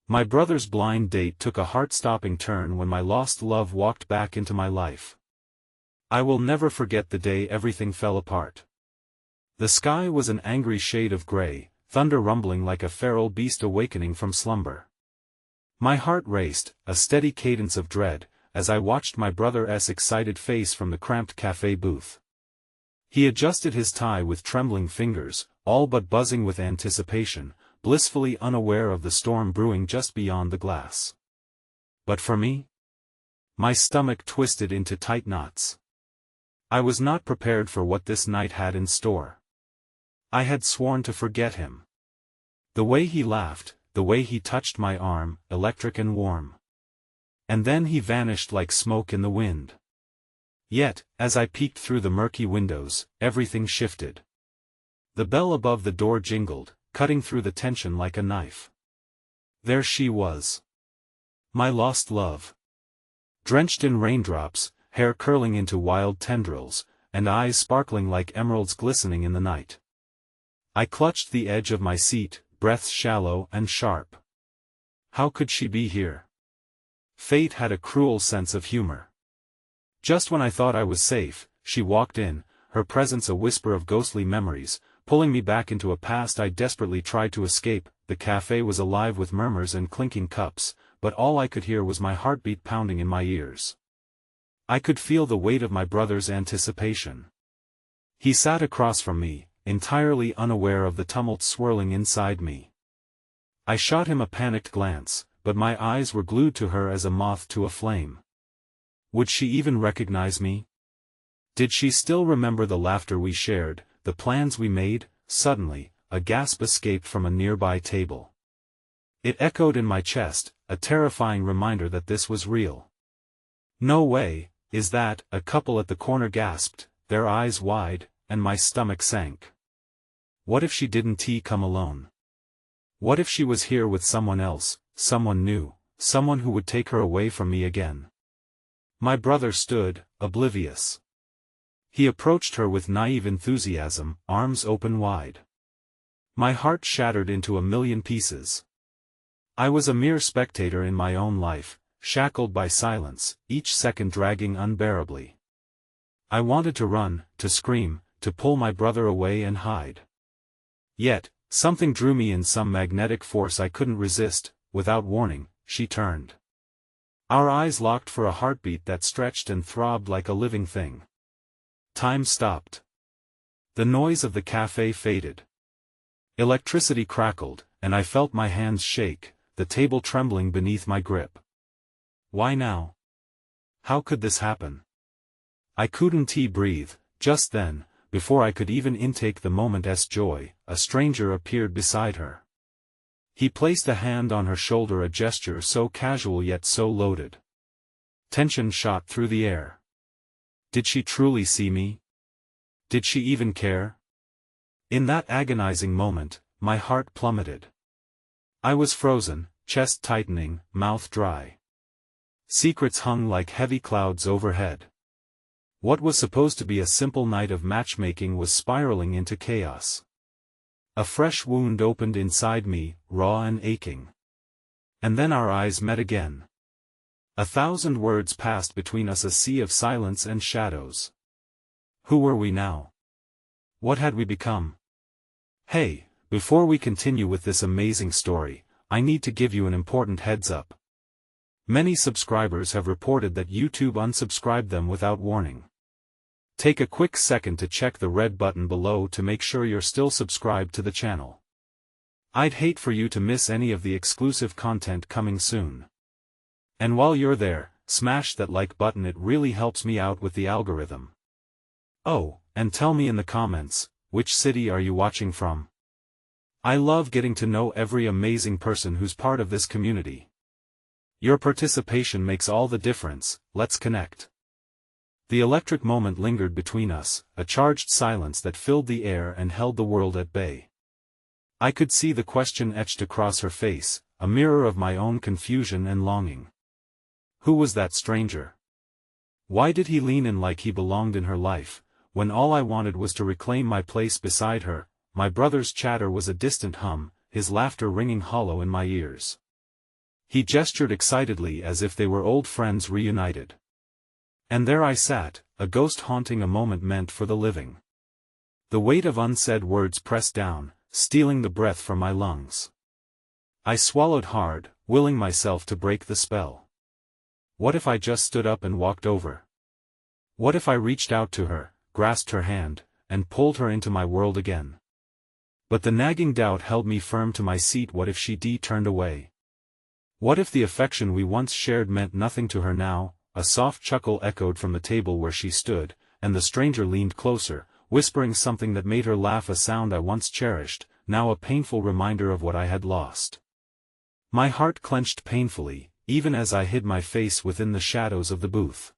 My brother's blind date took a heart-stopping turn when my lost love walked back into my life. I will never forget the day everything fell apart. The sky was an angry shade of gray, thunder rumbling like a feral beast awakening from slumber. My heart raced, a steady cadence of dread, as I watched my brother's excited face from the cramped cafe booth. He adjusted his tie with trembling fingers, all but buzzing with anticipation, blissfully unaware of the storm brewing just beyond the glass. But for me? My stomach twisted into tight knots. I was not prepared for what this night had in store. I had sworn to forget him. The way he laughed, the way he touched my arm, electric and warm. And then he vanished like smoke in the wind. Yet, as I peeked through the murky windows, everything shifted. The bell above the door jingled, cutting through the tension like a knife. There she was. My lost love. Drenched in raindrops, hair curling into wild tendrils, and eyes sparkling like emeralds glistening in the night. I clutched the edge of my seat, breaths shallow and sharp. How could she be here? Fate had a cruel sense of humor. Just when I thought I was safe, she walked in, her presence a whisper of ghostly memories, pulling me back into a past I desperately tried to escape. The cafe was alive with murmurs and clinking cups, but all I could hear was my heartbeat pounding in my ears. I could feel the weight of my brother's anticipation. He sat across from me, entirely unaware of the tumult swirling inside me. I shot him a panicked glance, but my eyes were glued to her as a moth to a flame. Would she even recognize me? Did she still remember the laughter we shared, the plans we made? Suddenly, a gasp escaped from a nearby table. It echoed in my chest, a terrifying reminder that this was real. No way, is that? A couple at the corner gasped, their eyes wide, and my stomach sank. What if she didn't come alone? What if she was here with someone else, someone new, someone who would take her away from me again? My brother stood, oblivious. He approached her with naive enthusiasm, arms open wide. My heart shattered into a million pieces. I was a mere spectator in my own life, shackled by silence, each second dragging unbearably. I wanted to run, to scream, to pull my brother away and hide. Yet, something drew me in some magnetic force I couldn't resist. Without warning, she turned. Our eyes locked for a heartbeat that stretched and throbbed like a living thing. Time stopped. The noise of the cafe faded. Electricity crackled, and I felt my hands shake, the table trembling beneath my grip. Why now? How could this happen? I couldn't breathe. Just then, before I could even intake the moment's joy, a stranger appeared beside her. He placed a hand on her shoulder, a gesture so casual yet so loaded. Tension shot through the air. Did she truly see me? Did she even care? In that agonizing moment, my heart plummeted. I was frozen, chest tightening, mouth dry. Secrets hung like heavy clouds overhead. What was supposed to be a simple night of matchmaking was spiraling into chaos. A fresh wound opened inside me, raw and aching. And then our eyes met again. 1,000 words passed between us, a sea of silence and shadows. Who were we now? What had we become? Hey, before we continue with this amazing story, I need to give you an important heads up. Many subscribers have reported that YouTube unsubscribed them without warning. Take a quick second to check the red button below to make sure you're still subscribed to the channel. I'd hate for you to miss any of the exclusive content coming soon. And while you're there, smash that like button, it really helps me out with the algorithm. Oh, and tell me in the comments, which city are you watching from? I love getting to know every amazing person who's part of this community. Your participation makes all the difference. Let's connect. The electric moment lingered between us, a charged silence that filled the air and held the world at bay. I could see the question etched across her face, a mirror of my own confusion and longing. Who was that stranger? Why did he lean in like he belonged in her life, when all I wanted was to reclaim my place beside her? My brother's chatter was a distant hum, his laughter ringing hollow in my ears. He gestured excitedly as if they were old friends reunited. And there I sat, a ghost haunting a moment meant for the living. The weight of unsaid words pressed down, stealing the breath from my lungs. I swallowed hard, willing myself to break the spell. What if I just stood up and walked over? What if I reached out to her, grasped her hand, and pulled her into my world again? But the nagging doubt held me firm to my seat. What if she turned away? What if the affection we once shared meant nothing to her now? A soft chuckle echoed from the table where she stood, and the stranger leaned closer, whispering something that made her laugh, a sound I once cherished, now a painful reminder of what I had lost. My heart clenched painfully, even as I hid my face within the shadows of the booth.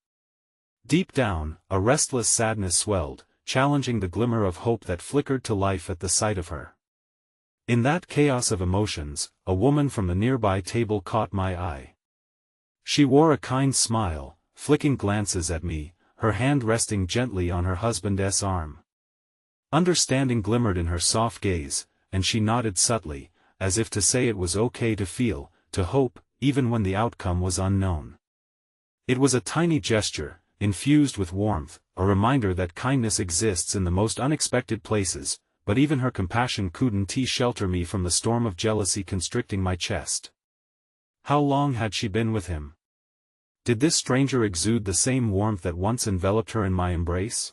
Deep down, a restless sadness swelled, challenging the glimmer of hope that flickered to life at the sight of her. In that chaos of emotions, a woman from the nearby table caught my eye. She wore a kind smile, flicking glances at me, her hand resting gently on her husband's arm. Understanding glimmered in her soft gaze, and she nodded subtly, as if to say it was okay to feel, to hope, even when the outcome was unknown. It was a tiny gesture, infused with warmth, a reminder that kindness exists in the most unexpected places, but even her compassion couldn't shelter me from the storm of jealousy constricting my chest. How long had she been with him? Did this stranger exude the same warmth that once enveloped her in my embrace?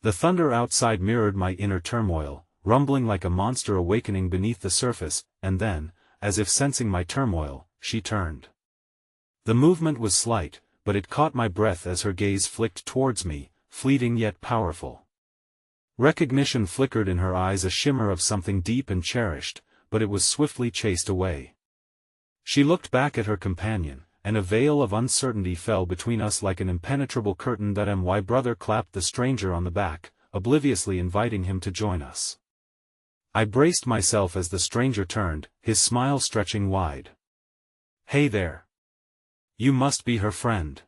The thunder outside mirrored my inner turmoil, rumbling like a monster awakening beneath the surface, and then, as if sensing my turmoil, she turned. The movement was slight, but it caught my breath as her gaze flicked towards me, fleeting yet powerful. Recognition flickered in her eyes, a shimmer of something deep and cherished, but it was swiftly chased away. She looked back at her companion, and a veil of uncertainty fell between us like an impenetrable curtain. That my brother clapped the stranger on the back, obliviously inviting him to join us. I braced myself as the stranger turned, his smile stretching wide. "Hey there! You must be her friend!"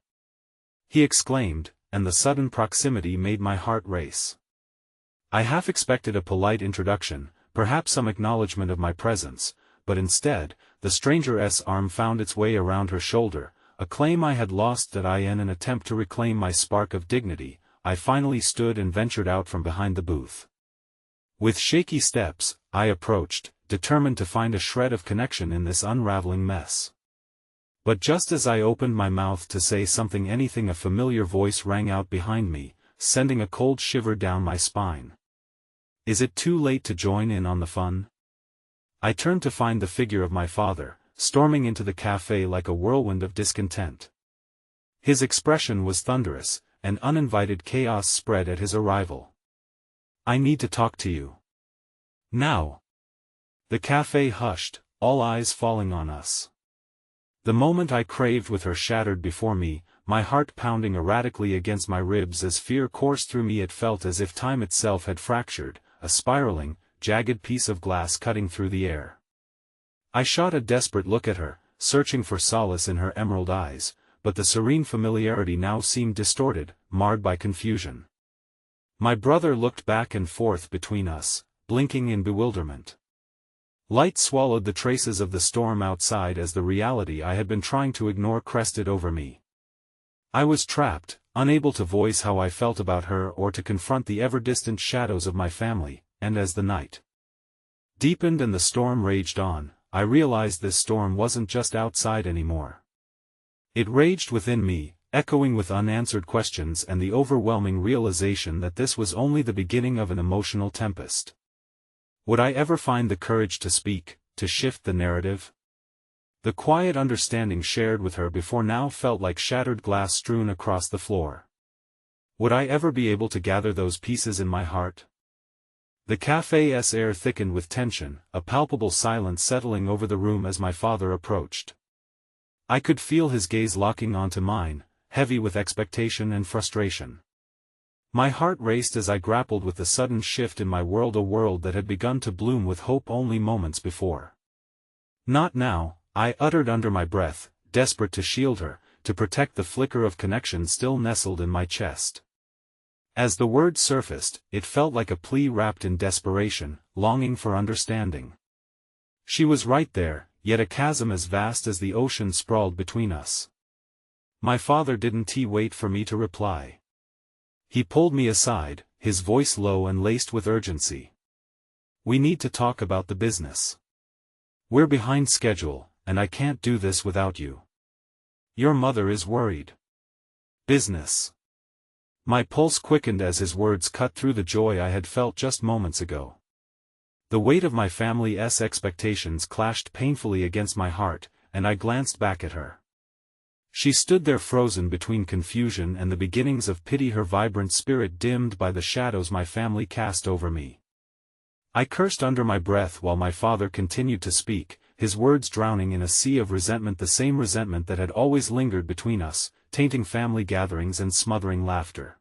he exclaimed, and the sudden proximity made my heart race. I half expected a polite introduction, perhaps some acknowledgement of my presence, but instead, the stranger's arm found its way around her shoulder, a claim I had lost. That in an attempt to reclaim my spark of dignity, I finally stood and ventured out from behind the booth. With shaky steps, I approached, determined to find a shred of connection in this unraveling mess. But just as I opened my mouth to say something, a familiar voice rang out behind me, sending a cold shiver down my spine. "Is it too late to join in on the fun?" I turned to find the figure of my father, storming into the cafe like a whirlwind of discontent. His expression was thunderous, and uninvited chaos spread at his arrival. "I need to talk to you. Now." The cafe hushed, all eyes falling on us. The moment I craved with her shattered before me, my heart pounding erratically against my ribs as fear coursed through me. It felt as if time itself had fractured, a spiraling, jagged piece of glass cutting through the air. I shot a desperate look at her, searching for solace in her emerald eyes, but the serene familiarity now seemed distorted, marred by confusion. My brother looked back and forth between us, blinking in bewilderment. Light swallowed the traces of the storm outside as the reality I had been trying to ignore crested over me. I was trapped, unable to voice how I felt about her or to confront the ever-distant shadows of my family, and as the night deepened and the storm raged on, I realized this storm wasn't just outside anymore. It raged within me, echoing with unanswered questions and the overwhelming realization that this was only the beginning of an emotional tempest. Would I ever find the courage to speak, to shift the narrative? The quiet understanding shared with her before now felt like shattered glass strewn across the floor. Would I ever be able to gather those pieces in my heart? The cafe's air thickened with tension, a palpable silence settling over the room as my father approached. I could feel his gaze locking onto mine, heavy with expectation and frustration. My heart raced as I grappled with the sudden shift in my world, a world that had begun to bloom with hope only moments before. "Not now," I uttered under my breath, desperate to shield her, to protect the flicker of connection still nestled in my chest. As the word surfaced, it felt like a plea wrapped in desperation, longing for understanding. She was right there, yet a chasm as vast as the ocean sprawled between us. My father didn't wait for me to reply. He pulled me aside, his voice low and laced with urgency. "We need to talk about the business. We're behind schedule, and I can't do this without you. Your mother is worried." Business. My pulse quickened as his words cut through the joy I had felt just moments ago. The weight of my family's expectations clashed painfully against my heart, and I glanced back at her. She stood there frozen between confusion and the beginnings of pity, her vibrant spirit dimmed by the shadows my family cast over me. I cursed under my breath while my father continued to speak, his words drowning in a sea of resentment, the same resentment that had always lingered between us, tainting family gatherings and smothering laughter.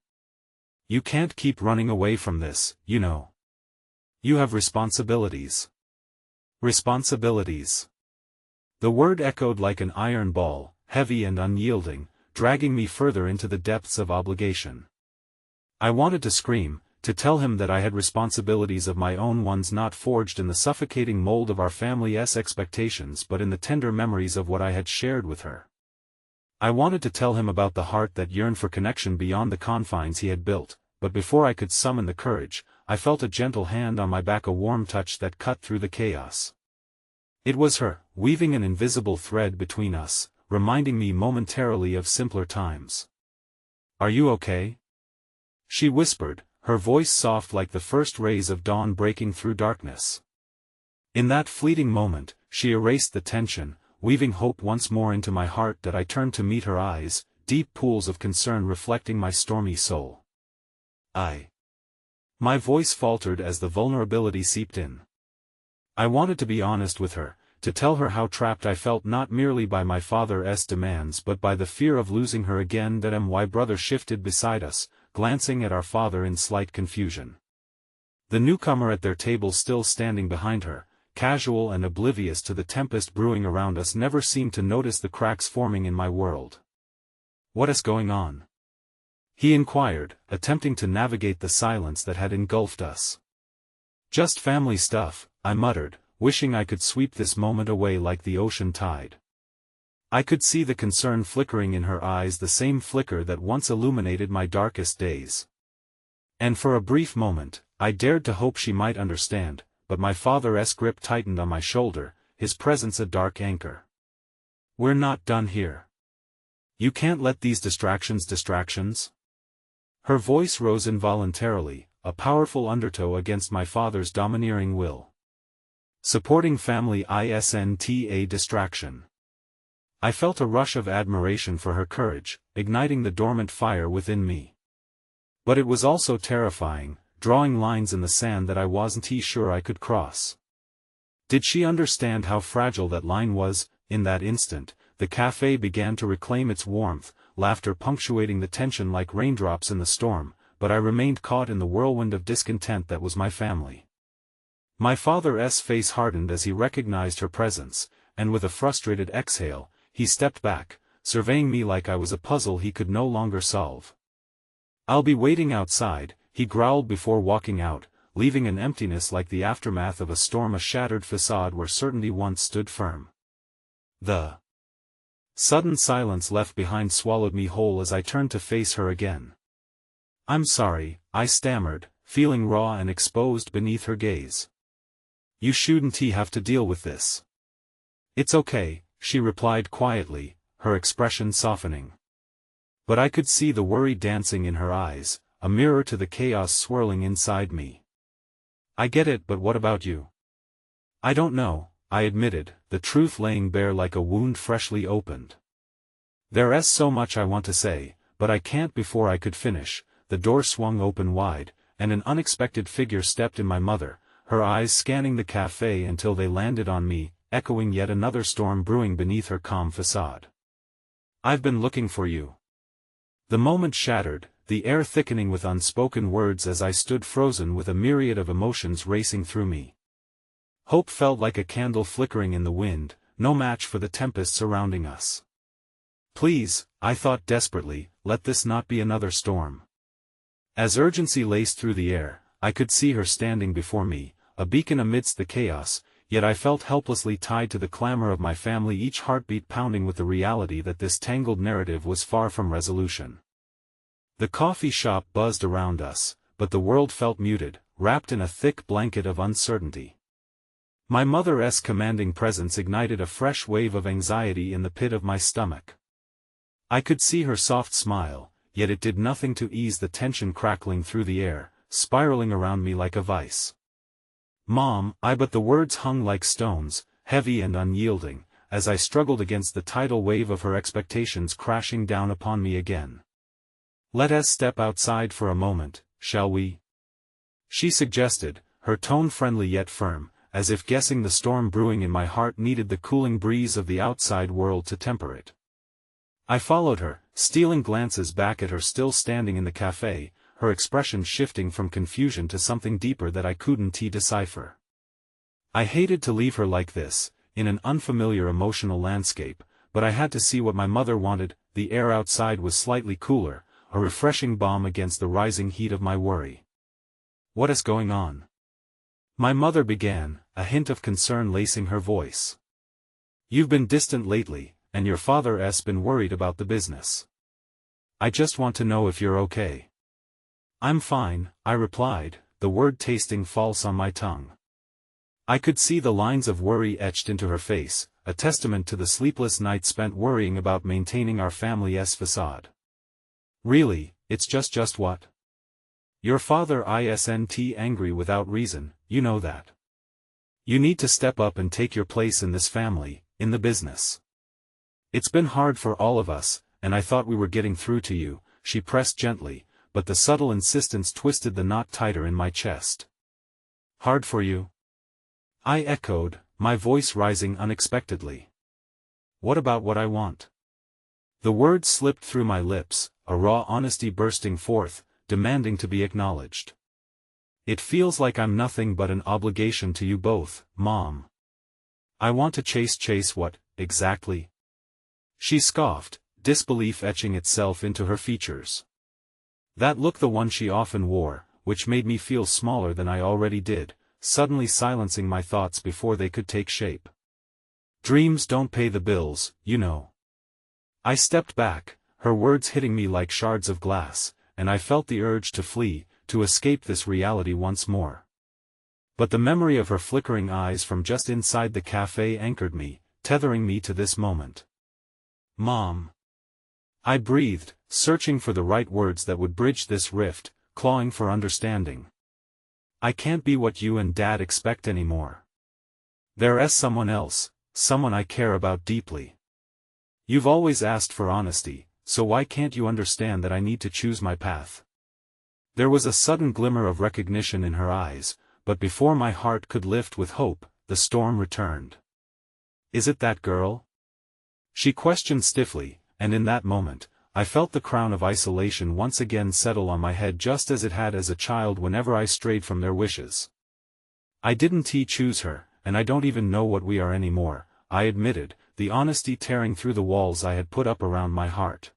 "You can't keep running away from this, you know. You have responsibilities." Responsibilities. The word echoed like an iron ball, heavy and unyielding, dragging me further into the depths of obligation. I wanted to scream, to tell him that I had responsibilities of my own, ones not forged in the suffocating mold of our family's expectations but in the tender memories of what I had shared with her. I wanted to tell him about the heart that yearned for connection beyond the confines he had built, but before I could summon the courage, I felt a gentle hand on my back, a warm touch that cut through the chaos. It was her, weaving an invisible thread between us, reminding me momentarily of simpler times. "Are you okay?" she whispered, her voice soft like the first rays of dawn breaking through darkness. In that fleeting moment, she erased the tension, weaving hope once more into my heart that I turned to meet her eyes, deep pools of concern reflecting my stormy soul. My voice faltered as the vulnerability seeped in. I wanted to be honest with her, to tell her how trapped I felt not merely by my father's demands but by the fear of losing her again. That my brother shifted beside us, glancing at our father in slight confusion. The newcomer at their table still standing behind her, casual and oblivious to the tempest brewing around us, never seemed to notice the cracks forming in my world. "What is going on?" he inquired, attempting to navigate the silence that had engulfed us. "Just family stuff," I muttered, wishing I could sweep this moment away like the ocean tide. I could see the concern flickering in her eyes, the same flicker that once illuminated my darkest days. And for a brief moment, I dared to hope she might understand, but my father's grip tightened on my shoulder, his presence a dark anchor. "We're not done here. You can't let these distractions?" Her voice rose involuntarily, a powerful undertow against my father's domineering will. "Supporting family isn't a distraction." I felt a rush of admiration for her courage, igniting the dormant fire within me. But it was also terrifying, drawing lines in the sand that I wasn't sure I could cross. Did she understand how fragile that line was? In that instant, the cafe began to reclaim its warmth, laughter punctuating the tension like raindrops in the storm, but I remained caught in the whirlwind of discontent that was my family. My father's face hardened as he recognized her presence, and with a frustrated exhale, he stepped back, surveying me like I was a puzzle he could no longer solve. "I'll be waiting outside," he growled before walking out, leaving an emptiness like the aftermath of a storm, a shattered facade where certainty once stood firm. The sudden silence left behind swallowed me whole as I turned to face her again. "I'm sorry," I stammered, feeling raw and exposed beneath her gaze. "You shouldn't have to deal with this." "It's okay," she replied quietly, her expression softening. But I could see the worry dancing in her eyes, a mirror to the chaos swirling inside me. "I get it, but what about you?" "I don't know," I admitted, the truth laying bare like a wound freshly opened. "There's so much I want to say, but I can't." Before I could finish, the door swung open wide, and an unexpected figure stepped in, my mother, her eyes scanning the cafe until they landed on me, echoing yet another storm brewing beneath her calm facade. "I've been looking for you." The moment shattered, the air thickening with unspoken words as I stood frozen with a myriad of emotions racing through me. Hope felt like a candle flickering in the wind, no match for the tempest surrounding us. "Please," I thought desperately, "let this not be another storm." As urgency laced through the air, I could see her standing before me, a beacon amidst the chaos, yet I felt helplessly tied to the clamor of my family, each heartbeat pounding with the reality that this tangled narrative was far from resolution. The coffee shop buzzed around us, but the world felt muted, wrapped in a thick blanket of uncertainty. My mother's commanding presence ignited a fresh wave of anxiety in the pit of my stomach. I could see her soft smile, yet it did nothing to ease the tension crackling through the air, spiraling around me like a vice. "Mom," but the words hung like stones, heavy and unyielding, as I struggled against the tidal wave of her expectations crashing down upon me again. "Let us step outside for a moment, shall we?" she suggested, her tone friendly yet firm, as if guessing the storm brewing in my heart needed the cooling breeze of the outside world to temper it. I followed her, stealing glances back at her still standing in the cafe, her expression shifting from confusion to something deeper that I couldn't decipher. I hated to leave her like this, in an unfamiliar emotional landscape, but I had to see what my mother wanted. The air outside was slightly cooler, a refreshing balm against the rising heat of my worry. "What is going on?" my mother began, a hint of concern lacing her voice. "You've been distant lately, and your father's been worried about the business. I just want to know if you're okay." "I'm fine," I replied, the word tasting false on my tongue. I could see the lines of worry etched into her face, a testament to the sleepless nights spent worrying about maintaining our family's facade. "Really, it's just what? Your father isn't angry without reason, you know that. You need to step up and take your place in this family, in the business. It's been hard for all of us, and I thought we were getting through to you," she pressed gently, but the subtle insistence twisted the knot tighter in my chest. "Hard for you?" I echoed, my voice rising unexpectedly. "What about what I want?" The words slipped through my lips, a raw honesty bursting forth, demanding to be acknowledged. "It feels like I'm nothing but an obligation to you both, Mom." "I want to chase what, exactly?" she scoffed, disbelief etching itself into her features. That look, the one she often wore, which made me feel smaller than I already did, suddenly silencing my thoughts before they could take shape. "Dreams don't pay the bills, you know." I stepped back, her words hitting me like shards of glass, and I felt the urge to flee, to escape this reality once more. But the memory of her flickering eyes from just inside the cafe anchored me, tethering me to this moment. "Mom," I breathed, searching for the right words that would bridge this rift, clawing for understanding. "I can't be what you and Dad expect anymore. There's someone else, someone I care about deeply. You've always asked for honesty, so why can't you understand that I need to choose my path?" There was a sudden glimmer of recognition in her eyes, but before my heart could lift with hope, the storm returned. "Is it that girl?" she questioned stiffly, and in that moment, I felt the crown of isolation once again settle on my head, just as it had as a child whenever I strayed from their wishes. "I didn't choose her, and I don't even know what we are anymore," I admitted, the honesty tearing through the walls I had put up around my heart.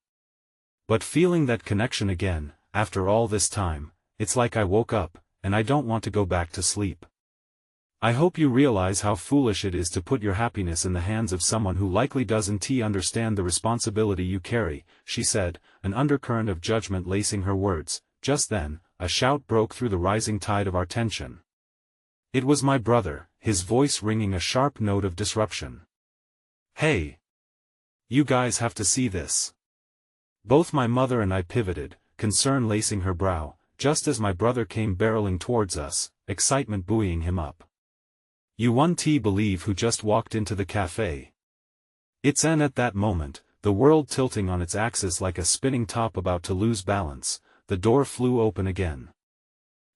"But feeling that connection again, after all this time, it's like I woke up, and I don't want to go back to sleep. I hope you realize how foolish it is to put your happiness in the hands of someone who likely doesn't understand the responsibility you carry," she said, an undercurrent of judgment lacing her words. Just then, a shout broke through the rising tide of our tension. It was my brother, his voice ringing a sharp note of disruption. "Hey! You guys have to see this." Both my mother and I pivoted, concern lacing her brow, just as my brother came barreling towards us, excitement buoying him up. "You won't believe who just walked into the cafe." At that moment, the world tilting on its axis like a spinning top about to lose balance, the door flew open again.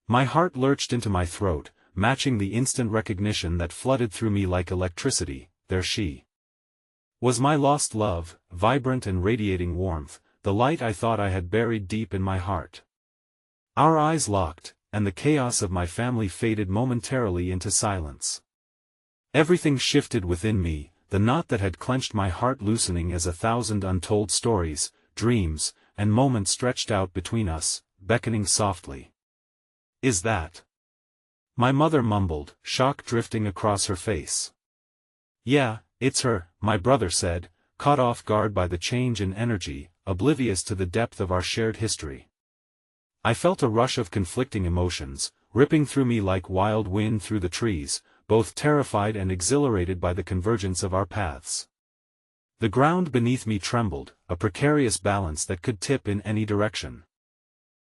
My heart lurched into my throat, matching the instant recognition that flooded through me like electricity. There she was, my lost love, vibrant and radiating warmth, the light I thought I had buried deep in my heart. Our eyes locked, and the chaos of my family faded momentarily into silence. Everything shifted within me, the knot that had clenched my heart loosening as 1,000 untold stories, dreams, and moments stretched out between us, beckoning softly. "Is that My mother mumbled, shock drifting across her face. Yeah, it's her, my brother said, caught off guard by the change in energy, oblivious to the depth of our shared history. I felt a rush of conflicting emotions, ripping through me like wild wind through the trees, both terrified and exhilarated by the convergence of our paths. The ground beneath me trembled, a precarious balance that could tip in any direction.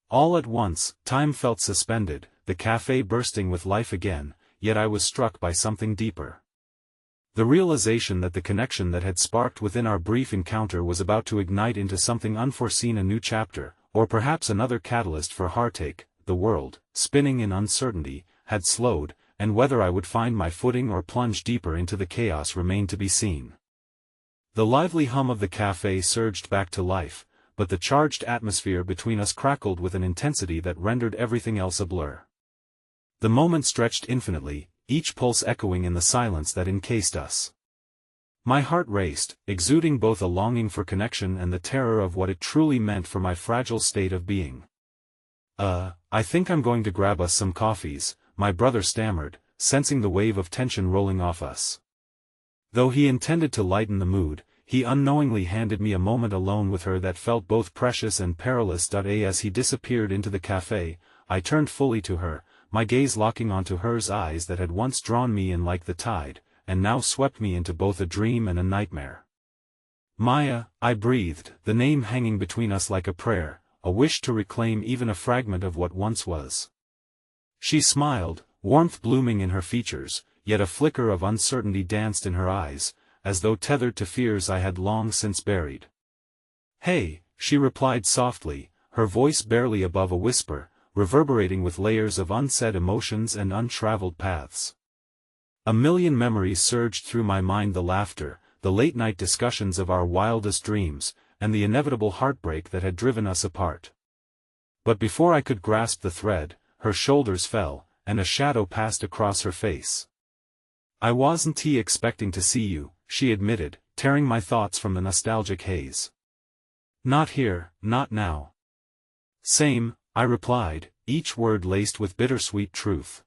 All at once, time felt suspended, the cafe bursting with life again, yet I was struck by something deeper. The realization that the connection that had sparked within our brief encounter was about to ignite into something unforeseen, a new chapter, or perhaps another catalyst for heartache. The world, spinning in uncertainty, had slowed, and whether I would find my footing or plunge deeper into the chaos remained to be seen. The lively hum of the cafe surged back to life, but the charged atmosphere between us crackled with an intensity that rendered everything else a blur. The moment stretched infinitely, each pulse echoing in the silence that encased us. My heart raced, exuding both a longing for connection and the terror of what it truly meant for my fragile state of being. I think I'm going to grab us some coffees, my brother stammered, sensing the wave of tension rolling off us. Though he intended to lighten the mood, he unknowingly handed me a moment alone with her that felt both precious and perilous. As he disappeared into the cafe, I turned fully to her, my gaze locking onto hers eyes that had once drawn me in like the tide, and now swept me into both a dream and a nightmare. Maya, I breathed, the name hanging between us like a prayer, a wish to reclaim even a fragment of what once was. She smiled, warmth blooming in her features, yet a flicker of uncertainty danced in her eyes, as though tethered to fears I had long since buried. Hey, she replied softly, her voice barely above a whisper, reverberating with layers of unsaid emotions and untraveled paths. A million memories surged through my mind, the laughter, the late-night discussions of our wildest dreams, and the inevitable heartbreak that had driven us apart. But before I could grasp the thread, her shoulders fell, and a shadow passed across her face. I wasn't expecting to see you, she admitted, tearing my thoughts from the nostalgic haze. Not here, not now. Same, I replied, each word laced with bittersweet truth.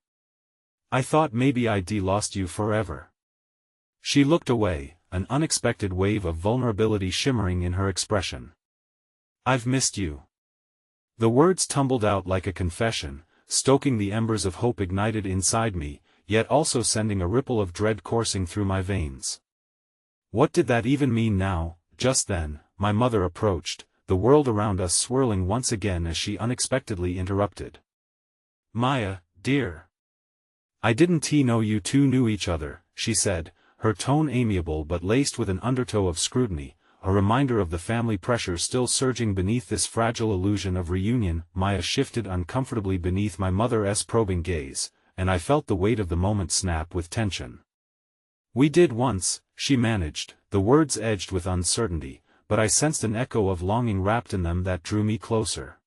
I thought maybe I'd lost you forever. She looked away, an unexpected wave of vulnerability shimmering in her expression. I've missed you. The words tumbled out like a confession, stoking the embers of hope ignited inside me, yet also sending a ripple of dread coursing through my veins. What did that even mean now? Just then, my mother approached, the world around us swirling once again as she unexpectedly interrupted. Maya, dear. I didn't know you two knew each other, she said, her tone amiable but laced with an undertow of scrutiny, a reminder of the family pressure still surging beneath this fragile illusion of reunion. Maya shifted uncomfortably beneath my mother's probing gaze, and I felt the weight of the moment snap with tension. We did once, she managed, the words edged with uncertainty, but I sensed an echo of longing wrapped in them that drew me closer.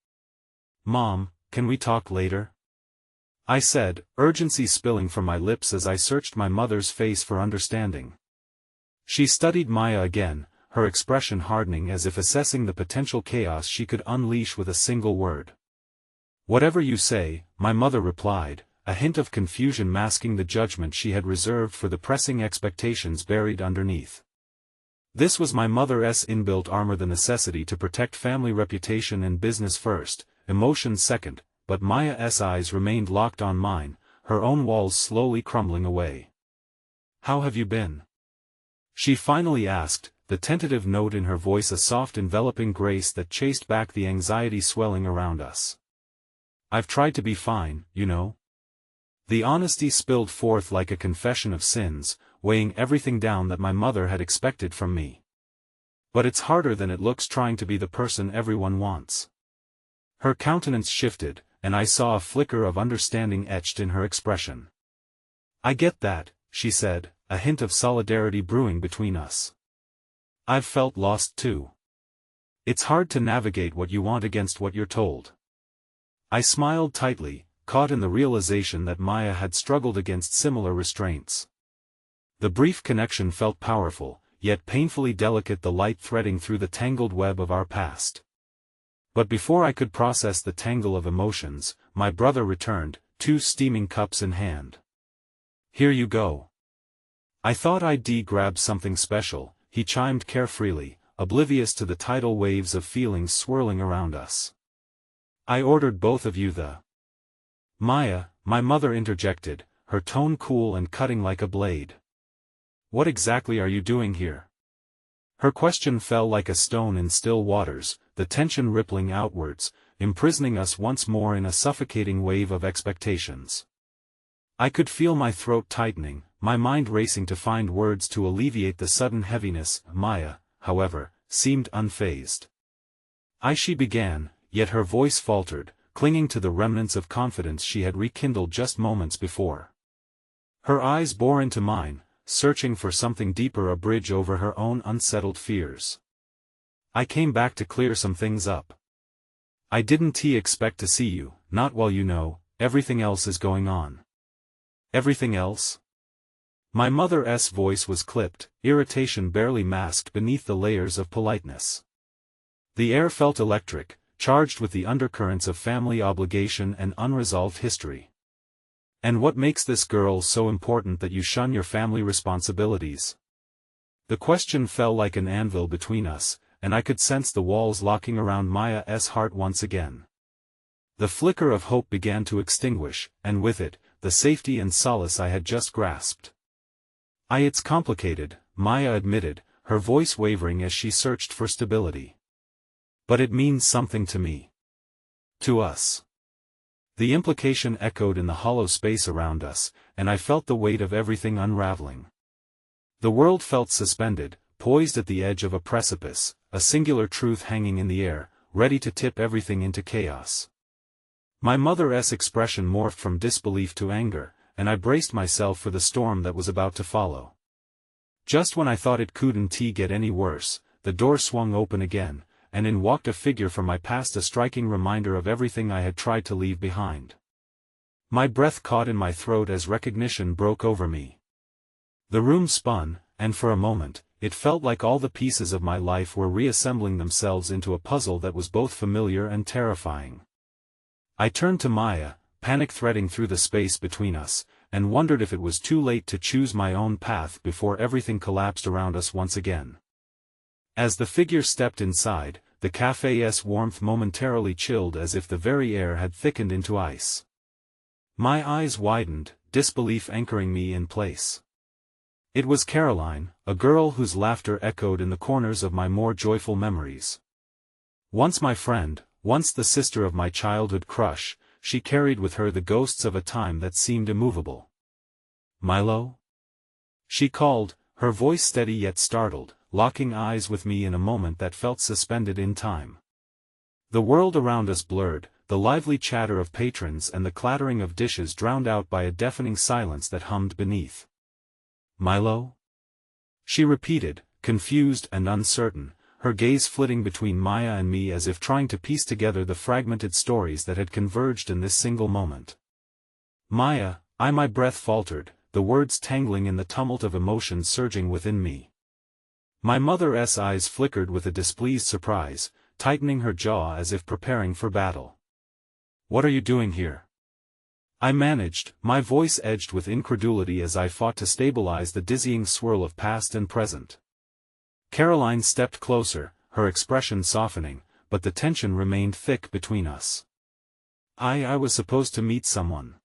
Mom, can we talk later? I said, urgency spilling from my lips as I searched my mother's face for understanding. She studied Maya again, her expression hardening as if assessing the potential chaos she could unleash with a single word. Whatever you say, my mother replied, a hint of confusion masking the judgment she had reserved for the pressing expectations buried underneath. This was my mother's inbuilt armor, the necessity to protect family reputation and business first, emotions second, but Maya's eyes remained locked on mine, her own walls slowly crumbling away. How have you been? She finally asked, the tentative note in her voice a soft enveloping grace that chased back the anxiety swelling around us. I've tried to be fine, you know. The honesty spilled forth like a confession of sins, weighing everything down that my mother had expected from me. But it's harder than it looks trying to be the person everyone wants. Her countenance shifted, and I saw a flicker of understanding etched in her expression. I get that, she said, a hint of solidarity brewing between us. I've felt lost too. It's hard to navigate what you want against what you're told. I smiled tightly, caught in the realization that Maya had struggled against similar restraints. The brief connection felt powerful, yet painfully delicate, the light threading through the tangled web of our past. But before I could process the tangle of emotions, my brother returned, two steaming cups in hand. "Here you go." "I thought I'd grab something special," he chimed carefreely, oblivious to the tidal waves of feelings swirling around us. "I ordered both of you the—" "Maya," my mother interjected, her tone cool and cutting like a blade. "What exactly are you doing here?" Her question fell like a stone in still waters, the tension rippling outwards, imprisoning us once more in a suffocating wave of expectations. I could feel my throat tightening, my mind racing to find words to alleviate the sudden heaviness. Maya, however, seemed unfazed. She began, yet her voice faltered, clinging to the remnants of confidence she had rekindled just moments before. Her eyes bore into mine, searching for something deeper, a bridge over her own unsettled fears. "I came back to clear some things up. I didn't expect to see you, not while everything else is going on." "Everything else?" My mother's voice was clipped, irritation barely masked beneath the layers of politeness. The air felt electric, charged with the undercurrents of family obligation and unresolved history. "And what makes this girl so important that you shun your family responsibilities?" The question fell like an anvil between us, and I could sense the walls locking around Maya's heart once again. The flicker of hope began to extinguish, and with it, the safety and solace I had just grasped. "It's complicated," Maya admitted, her voice wavering as she searched for stability. "But it means something to me. To us." The implication echoed in the hollow space around us, and I felt the weight of everything unraveling. The world felt suspended, poised at the edge of a precipice, a singular truth hanging in the air, ready to tip everything into chaos. My mother's expression morphed from disbelief to anger, and I braced myself for the storm that was about to follow. Just when I thought it couldn't get any worse, the door swung open again, and in walked a figure from my past, a striking reminder of everything I had tried to leave behind. My breath caught in my throat as recognition broke over me. The room spun, and for a moment, it felt like all the pieces of my life were reassembling themselves into a puzzle that was both familiar and terrifying. I turned to Maya, panic threading through the space between us, and wondered if it was too late to choose my own path before everything collapsed around us once again. As the figure stepped inside, the cafe's warmth momentarily chilled as if the very air had thickened into ice. My eyes widened, disbelief anchoring me in place. It was Caroline, a girl whose laughter echoed in the corners of my more joyful memories. Once my friend, once the sister of my childhood crush, she carried with her the ghosts of a time that seemed immovable. "Milo?" she called, her voice steady yet startled, locking eyes with me in a moment that felt suspended in time. The world around us blurred, the lively chatter of patrons and the clattering of dishes drowned out by a deafening silence that hummed beneath. "Milo?" she repeated, confused and uncertain, her gaze flitting between Maya and me as if trying to piece together the fragmented stories that had converged in this single moment. "Maya," my breath faltered, the words tangling in the tumult of emotion surging within me. My mother's eyes flickered with a displeased surprise, tightening her jaw as if preparing for battle. "What are you doing here?" I managed, my voice edged with incredulity as I fought to stabilize the dizzying swirl of past and present. Caroline stepped closer, her expression softening, but the tension remained thick between us. I was supposed to meet someone."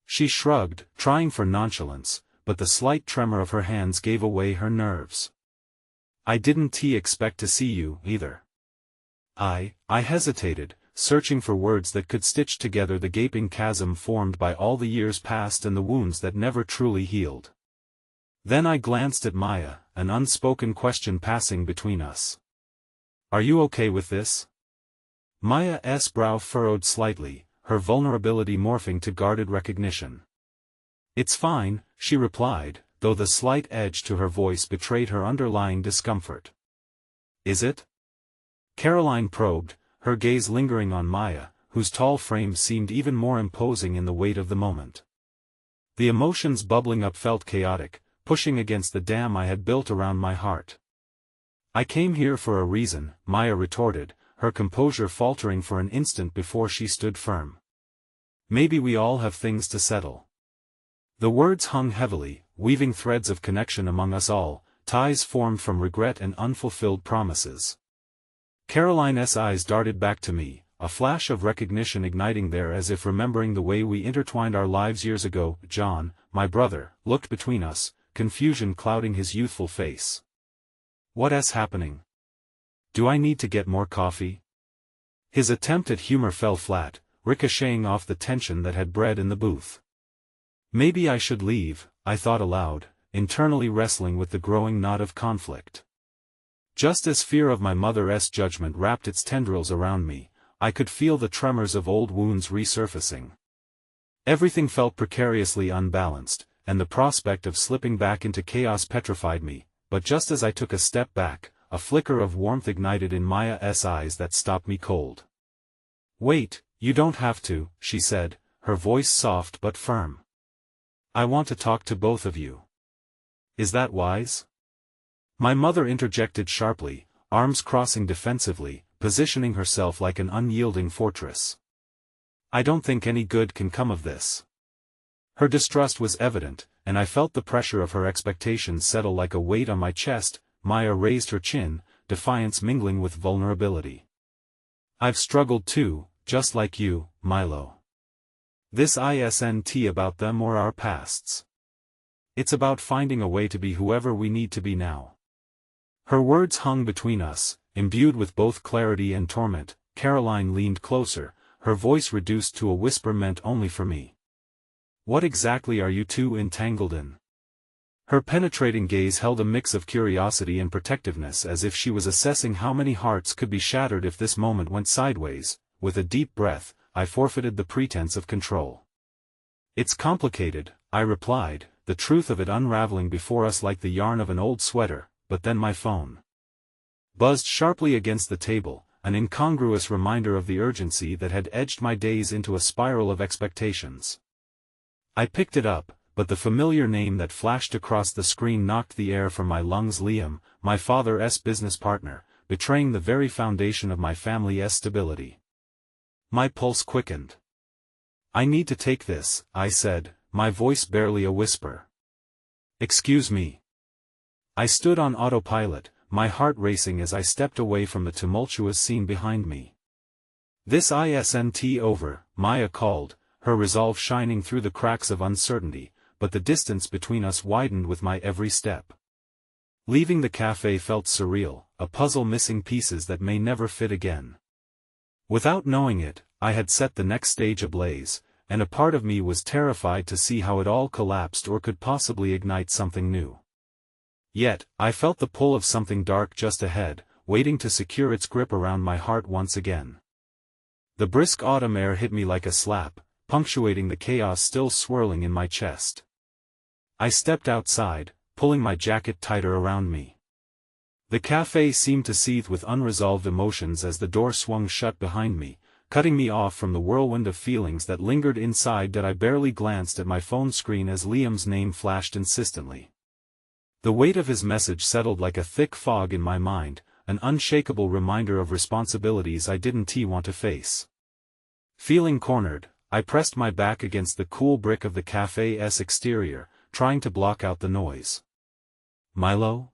She shrugged, trying for nonchalance, but the slight tremor of her hands gave away her nerves. "I didn't expect to see you, either." I hesitated, searching for words that could stitch together the gaping chasm formed by all the years past and the wounds that never truly healed. Then I glanced at Maya, an unspoken question passing between us. "Are you okay with this?" Maya's brow furrowed slightly, her vulnerability morphing to guarded recognition. "It's fine," she replied, though the slight edge to her voice betrayed her underlying discomfort. "Is it?" Caroline probed, her gaze lingering on Maya, whose tall frame seemed even more imposing in the weight of the moment. The emotions bubbling up felt chaotic, pushing against the dam I had built around my heart. "I came here for a reason," Maya retorted, her composure faltering for an instant before she stood firm. Maybe we all have things to settle. The words hung heavily, weaving threads of connection among us all, ties formed from regret and unfulfilled promises. Caroline's eyes darted back to me, a flash of recognition igniting there as if remembering the way we intertwined our lives years ago. John, my brother, looked between us, confusion clouding his youthful face. "What's happening? Do I need to get more coffee?" His attempt at humor fell flat, ricocheting off the tension that had bred in the booth. Maybe I should leave, I thought aloud, internally wrestling with the growing knot of conflict. Just as fear of my mother's judgment wrapped its tendrils around me, I could feel the tremors of old wounds resurfacing. Everything felt precariously unbalanced, and the prospect of slipping back into chaos petrified me, but just as I took a step back, a flicker of warmth ignited in Maya's eyes that stopped me cold. "Wait, you don't have to," she said, her voice soft but firm. "I want to talk to both of you." "Is that wise?" My mother interjected sharply, arms crossing defensively, positioning herself like an unyielding fortress. "I don't think any good can come of this." Her distrust was evident, and I felt the pressure of her expectations settle like a weight on my chest. Maya raised her chin, defiance mingling with vulnerability. "I've struggled too, just like you, Milo. This isn't about them or our pasts. It's about finding a way to be whoever we need to be now." Her words hung between us, imbued with both clarity and torment. Caroline leaned closer, her voice reduced to a whisper meant only for me. "What exactly are you two entangled in?" Her penetrating gaze held a mix of curiosity and protectiveness as if she was assessing how many hearts could be shattered if this moment went sideways. With a deep breath, I forfeited the pretense of control. "It's complicated," I replied, the truth of it unraveling before us like the yarn of an old sweater, but then my phone buzzed sharply against the table, an incongruous reminder of the urgency that had edged my days into a spiral of expectations. I picked it up, but the familiar name that flashed across the screen knocked the air from my lungs. Liam, my father's business partner, betraying the very foundation of my family's stability. My pulse quickened. "I need to take this," I said, my voice barely a whisper. "Excuse me." I stood on autopilot, my heart racing as I stepped away from the tumultuous scene behind me. "This isn't over," Maya called, her resolve shining through the cracks of uncertainty, but the distance between us widened with my every step. Leaving the cafe felt surreal, a puzzle missing pieces that may never fit again. Without knowing it, I had set the next stage ablaze, and a part of me was terrified to see how it all collapsed or could possibly ignite something new. Yet, I felt the pull of something dark just ahead, waiting to secure its grip around my heart once again. The brisk autumn air hit me like a slap, punctuating the chaos still swirling in my chest. I stepped outside, pulling my jacket tighter around me. The cafe seemed to seethe with unresolved emotions as the door swung shut behind me, cutting me off from the whirlwind of feelings that lingered inside. That I barely glanced at my phone screen as Liam's name flashed insistently. The weight of his message settled like a thick fog in my mind, an unshakable reminder of responsibilities I didn't want to face. Feeling cornered, I pressed my back against the cool brick of the cafe's exterior, trying to block out the noise. "Milo?"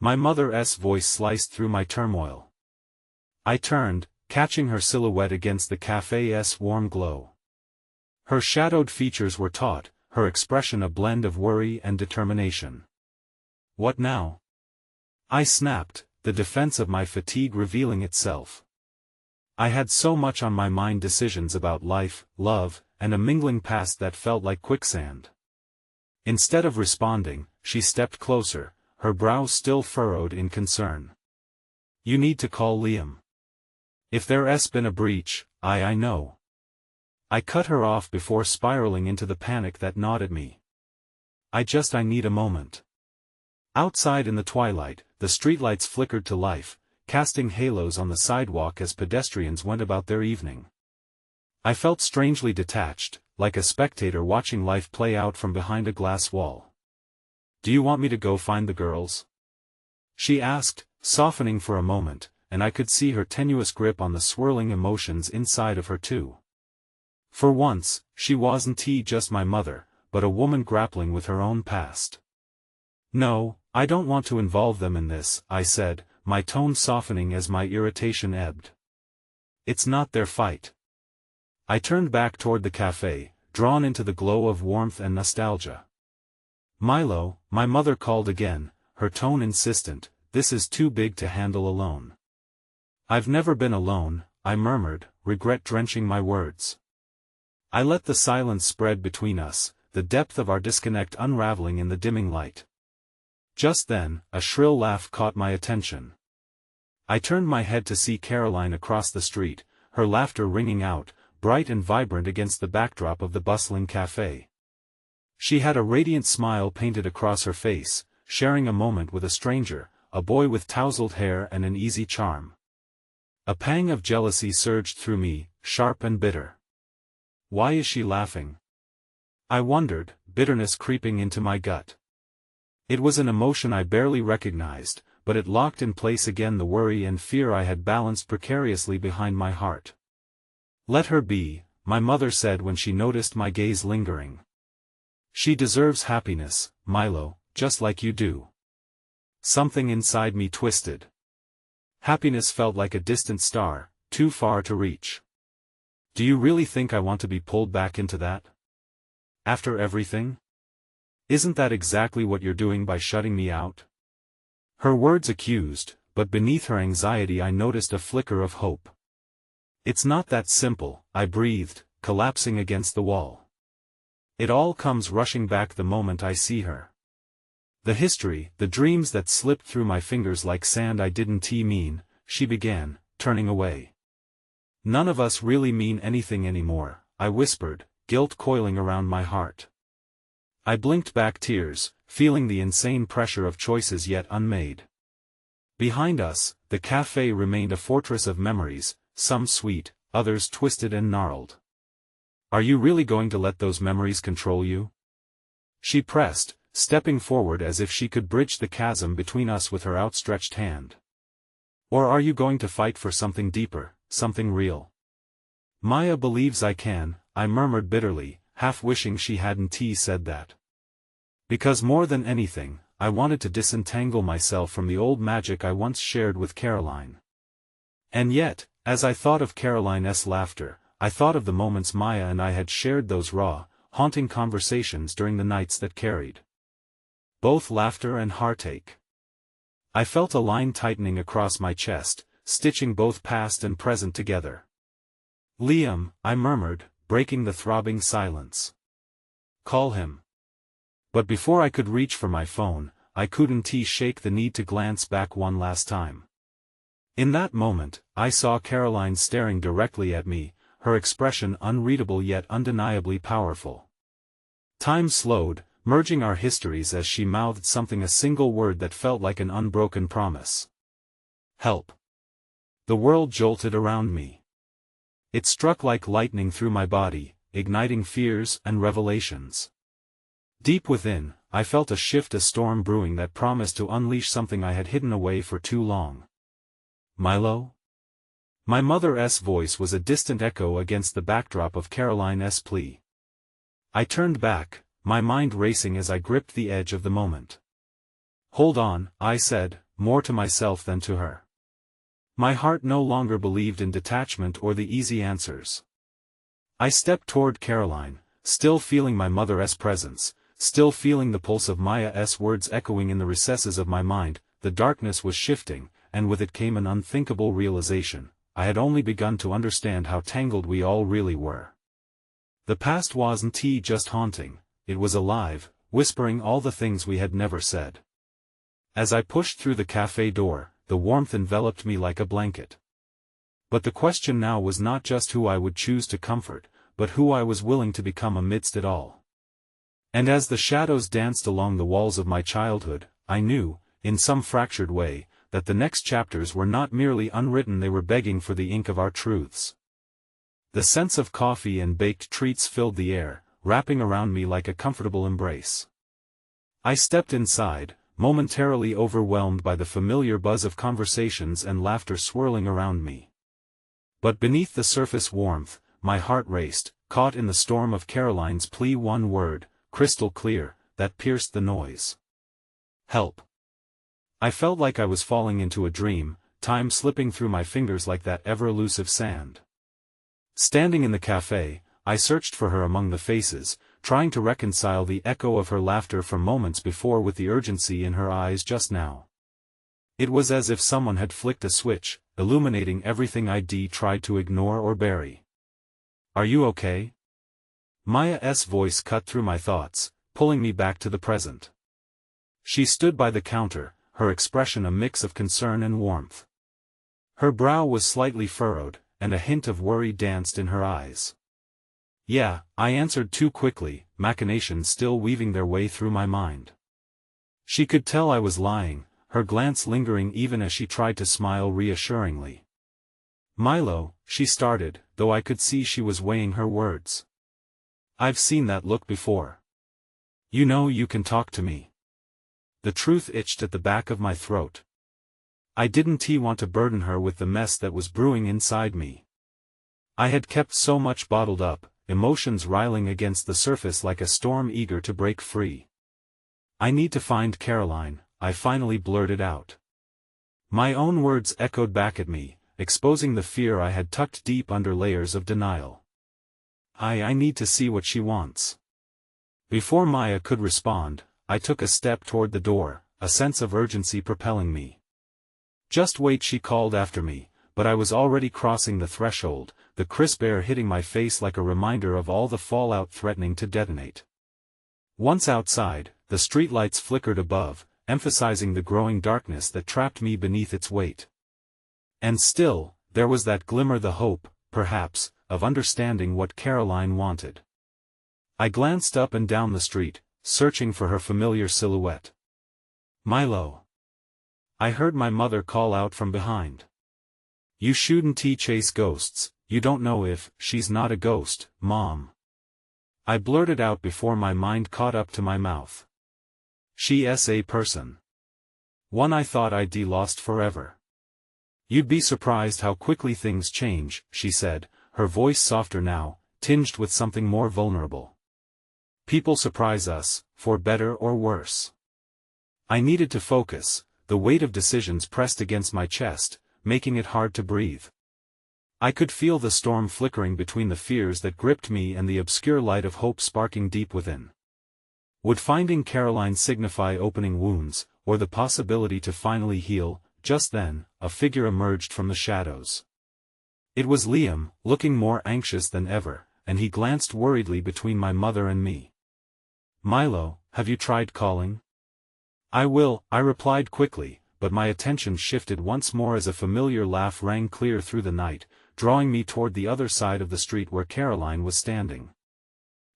My mother's voice sliced through my turmoil. I turned, catching her silhouette against the cafe's warm glow. Her shadowed features were taut, her expression a blend of worry and determination. "What now?" I snapped, the defense of my fatigue revealing itself. I had so much on my mind, decisions about life, love, and a mingling past that felt like quicksand. Instead of responding, she stepped closer, her brow still furrowed in concern. "You need to call Liam. If there's been a breach, I know." I cut her off before spiraling into the panic that gnawed at me. I need a moment." Outside in the twilight, the streetlights flickered to life, casting halos on the sidewalk as pedestrians went about their evening. I felt strangely detached, like a spectator watching life play out from behind a glass wall. "Do you want me to go find the girls?" she asked, softening for a moment, and I could see her tenuous grip on the swirling emotions inside of her too. For once, she wasn't just my mother, but a woman grappling with her own past. "No, I don't want to involve them in this," I said, my tone softening as my irritation ebbed. "It's not their fight." I turned back toward the cafe, drawn into the glow of warmth and nostalgia. "Milo," my mother called again, her tone insistent, "this is too big to handle alone." "I've never been alone," I murmured, regret drenching my words. I let the silence spread between us, the depth of our disconnect unraveling in the dimming light. Just then, a shrill laugh caught my attention. I turned my head to see Caroline across the street, her laughter ringing out, bright and vibrant against the backdrop of the bustling cafe. She had a radiant smile painted across her face, sharing a moment with a stranger, a boy with tousled hair and an easy charm. A pang of jealousy surged through me, sharp and bitter. Why is she laughing? I wondered, bitterness creeping into my gut. It was an emotion I barely recognized, but it locked in place again the worry and fear I had balanced precariously behind my heart. "Let her be," my mother said when she noticed my gaze lingering. "She deserves happiness, Milo, just like you do." Something inside me twisted. Happiness felt like a distant star, too far to reach. "Do you really think I want to be pulled back into that? After everything? Isn't that exactly what you're doing by shutting me out?" Her words accused, but beneath her anxiety I noticed a flicker of hope. "It's not that simple," I breathed, collapsing against the wall. "It all comes rushing back the moment I see her. The history, the dreams that slipped through my fingers like sand I didn't mean," she began, turning away. "None of us really mean anything anymore," I whispered, guilt coiling around my heart. I blinked back tears, feeling the insane pressure of choices yet unmade. Behind us, the cafe remained a fortress of memories, some sweet, others twisted and gnarled. "Are you really going to let those memories control you?" She pressed, stepping forward as if she could bridge the chasm between us with her outstretched hand. "Or are you going to fight for something deeper, something real?" "Maya believes I can," I murmured bitterly, half wishing she hadn't said that. Because more than anything, I wanted to disentangle myself from the old magic I once shared with Caroline. And yet, as I thought of Caroline's laughter, I thought of the moments Maya and I had shared, those raw, haunting conversations during the nights that carried both laughter and heartache. I felt a line tightening across my chest, stitching both past and present together. "Liam," I murmured, breaking the throbbing silence. "Call him." But before I could reach for my phone, I couldn't shake the need to glance back one last time. In that moment, I saw Caroline staring directly at me, her expression unreadable yet undeniably powerful. Time slowed, merging our histories as she mouthed something, a single word that felt like an unbroken promise. "Help." The world jolted around me. It struck like lightning through my body, igniting fears and revelations. Deep within, I felt a shift, a storm brewing that promised to unleash something I had hidden away for too long. "Milo?" My mother's voice was a distant echo against the backdrop of Caroline's plea. I turned back, my mind racing as I gripped the edge of the moment. "Hold on," I said, more to myself than to her. My heart no longer believed in detachment or the easy answers. I stepped toward Caroline, still feeling my mother's presence, still feeling the pulse of Maya's words echoing in the recesses of my mind. The darkness was shifting, and with it came an unthinkable realization. I had only begun to understand how tangled we all really were. The past wasn't just haunting, it was alive, whispering all the things we had never said. As I pushed through the cafe door, the warmth enveloped me like a blanket. But the question now was not just who I would choose to comfort, but who I was willing to become amidst it all. And as the shadows danced along the walls of my childhood, I knew, in some fractured way, that the next chapters were not merely unwritten, they were begging for the ink of our truths. The scents of coffee and baked treats filled the air, wrapping around me like a comfortable embrace. I stepped inside, momentarily overwhelmed by the familiar buzz of conversations and laughter swirling around me. But beneath the surface warmth, my heart raced, caught in the storm of Caroline's plea, one word, crystal clear, that pierced the noise. Help. I felt like I was falling into a dream, time slipping through my fingers like that ever-elusive sand. Standing in the cafe, I searched for her among the faces, trying to reconcile the echo of her laughter from moments before with the urgency in her eyes just now. It was as if someone had flicked a switch, illuminating everything I'd tried to ignore or bury. Are you okay? Maya's voice cut through my thoughts, pulling me back to the present. She stood by the counter, her expression a mix of concern and warmth. Her brow was slightly furrowed, and a hint of worry danced in her eyes. Yeah, I answered too quickly, machinations still weaving their way through my mind. She could tell I was lying, her glance lingering even as she tried to smile reassuringly. Milo, she started, though I could see she was weighing her words. I've seen that look before. You know you can talk to me. The truth itched at the back of my throat. I didn't want to burden her with the mess that was brewing inside me. I had kept so much bottled up, emotions riling against the surface like a storm eager to break free. I need to find Caroline, I finally blurted out. My own words echoed back at me, exposing the fear I had tucked deep under layers of denial. I need to see what she wants. Before Maya could respond, I took a step toward the door, a sense of urgency propelling me. Just wait, she called after me, but I was already crossing the threshold, the crisp air hitting my face like a reminder of all the fallout threatening to detonate. Once outside, the streetlights flickered above, emphasizing the growing darkness that trapped me beneath its weight. And still, there was that glimmer, the hope, perhaps, of understanding what Caroline wanted. I glanced up and down the street, searching for her familiar silhouette. Milo. I heard my mother call out from behind. You shouldn't chase ghosts, you don't know if she's not a ghost, Mom. I blurted out before my mind caught up to my mouth. She's a person. One I thought I'd lost forever. You'd be surprised how quickly things change, she said, her voice softer now, tinged with something more vulnerable. People surprise us, for better or worse. I needed to focus, the weight of decisions pressed against my chest, making it hard to breathe. I could feel the storm flickering between the fears that gripped me and the obscure light of hope sparking deep within. Would finding Caroline signify opening wounds, or the possibility to finally heal? Just then, a figure emerged from the shadows. It was Liam, looking more anxious than ever, and he glanced worriedly between my mother and me. Milo, have you tried calling? I will, I replied quickly, but my attention shifted once more as a familiar laugh rang clear through the night, drawing me toward the other side of the street where Caroline was standing.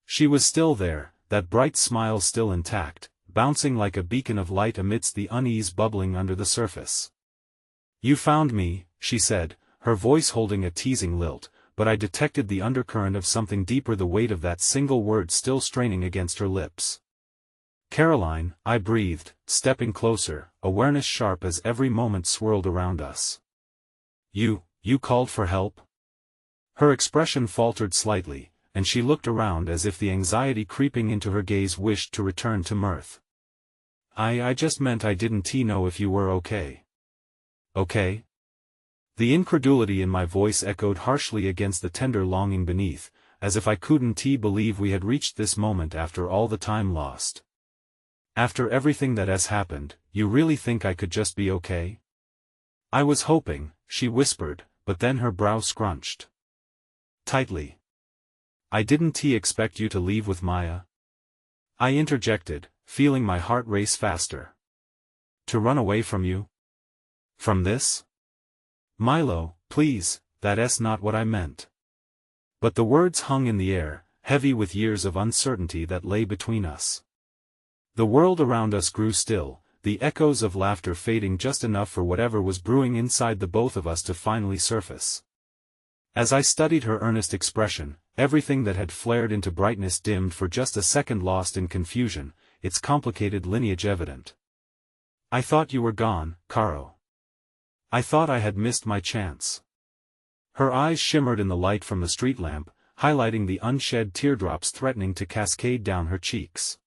She was still there, that bright smile still intact, bouncing like a beacon of light amidst the unease bubbling under the surface. You found me, she said, her voice holding a teasing lilt, but I detected the undercurrent of something deeper, the weight of that single word still straining against her lips. Caroline, I breathed, stepping closer, awareness sharp as every moment swirled around us. You called for help? Her expression faltered slightly, and she looked around as if the anxiety creeping into her gaze wished to return to mirth. I just meant I didn't know if you were okay. Okay? The incredulity in my voice echoed harshly against the tender longing beneath, as if I couldn't believe we had reached this moment after all the time lost. After everything that has happened, you really think I could just be okay? I was hoping, she whispered, but then her brow scrunched tightly. I didn't expect you to leave with Maya. I interjected, feeling my heart race faster. To run away from you? From this? Milo, please, that's not what I meant. But the words hung in the air, heavy with years of uncertainty that lay between us. The world around us grew still, the echoes of laughter fading just enough for whatever was brewing inside the both of us to finally surface. As I studied her earnest expression, everything that had flared into brightness dimmed for just a second, lost in confusion, its complicated lineage evident. I thought you were gone, Caro. I thought I had missed my chance. Her eyes shimmered in the light from the street lamp, highlighting the unshed teardrops threatening to cascade down her cheeks.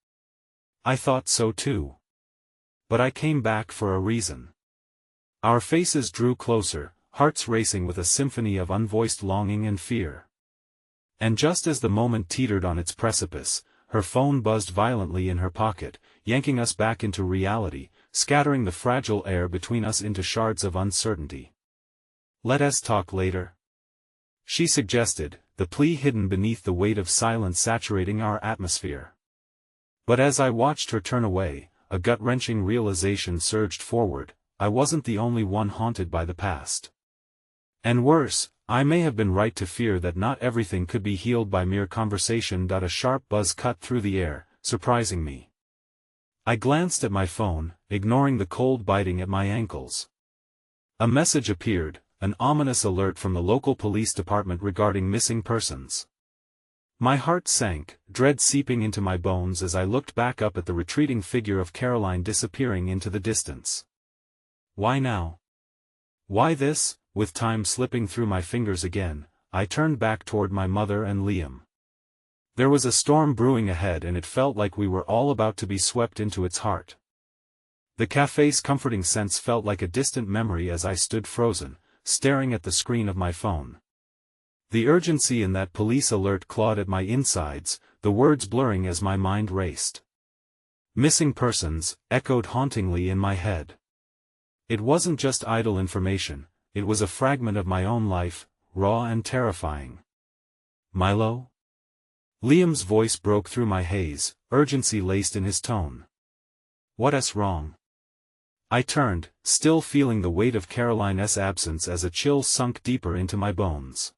I thought so too. But I came back for a reason. Our faces drew closer, hearts racing with a symphony of unvoiced longing and fear. And just as the moment teetered on its precipice, her phone buzzed violently in her pocket, yanking us back into reality, scattering the fragile air between us into shards of uncertainty. "Let us talk later," she suggested, the plea hidden beneath the weight of silence saturating our atmosphere. But as I watched her turn away, a gut-wrenching realization surged forward: I wasn't the only one haunted by the past. And worse, I may have been right to fear that not everything could be healed by mere conversation. A sharp buzz cut through the air, surprising me. I glanced at my phone, ignoring the cold biting at my ankles. A message appeared, an ominous alert from the local police department regarding missing persons. My heart sank, dread seeping into my bones as I looked back up at the retreating figure of Caroline disappearing into the distance. Why now? Why this? With time slipping through my fingers again, I turned back toward my mother and Liam. There was a storm brewing ahead, and it felt like we were all about to be swept into its heart. The cafe's comforting sense felt like a distant memory as I stood frozen, staring at the screen of my phone. The urgency in that police alert clawed at my insides, the words blurring as my mind raced. "Missing persons," echoed hauntingly in my head. It wasn't just idle information, it was a fragment of my own life, raw and terrifying. "Milo?" Liam's voice broke through my haze, urgency laced in his tone. "What's wrong?" I turned, still feeling the weight of Caroline's absence as a chill sunk deeper into my bones.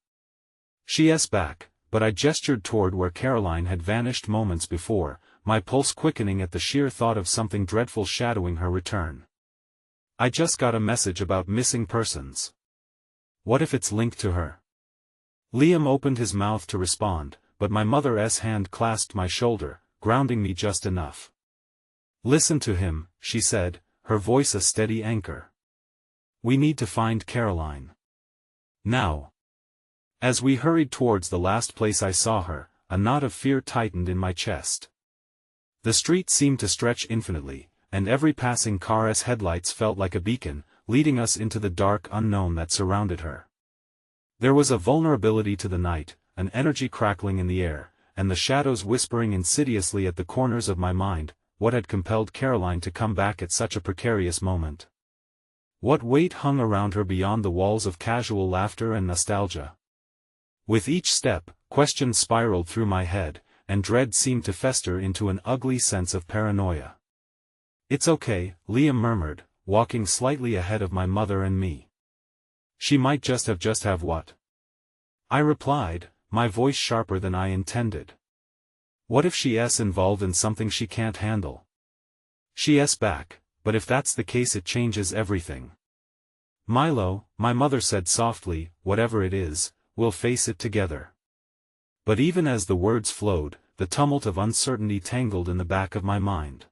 She's back, but I gestured toward where Caroline had vanished moments before, my pulse quickening at the sheer thought of something dreadful shadowing her return. "I just got a message about missing persons. What if it's linked to her?" Liam opened his mouth to respond, but my mother's hand clasped my shoulder, grounding me just enough. "Listen to him," she said, her voice a steady anchor. "We need to find Caroline. Now." As we hurried towards the last place I saw her, a knot of fear tightened in my chest. The street seemed to stretch infinitely, and every passing car's headlights felt like a beacon, leading us into the dark unknown that surrounded her. There was a vulnerability to the night, an energy crackling in the air, and the shadows whispering insidiously at the corners of my mind. What had compelled Caroline to come back at such a precarious moment? What weight hung around her beyond the walls of casual laughter and nostalgia? With each step, questions spiraled through my head, and dread seemed to fester into an ugly sense of paranoia. "It's okay," Liam murmured, walking slightly ahead of my mother and me. "She might just have what?" I replied, my voice sharper than I intended. "What if she's involved in something she can't handle?" "She's back, but if that's the case it changes everything." "Milo," my mother said softly, "whatever it is, we'll face it together." But even as the words flowed, the tumult of uncertainty tangled in the back of my mind.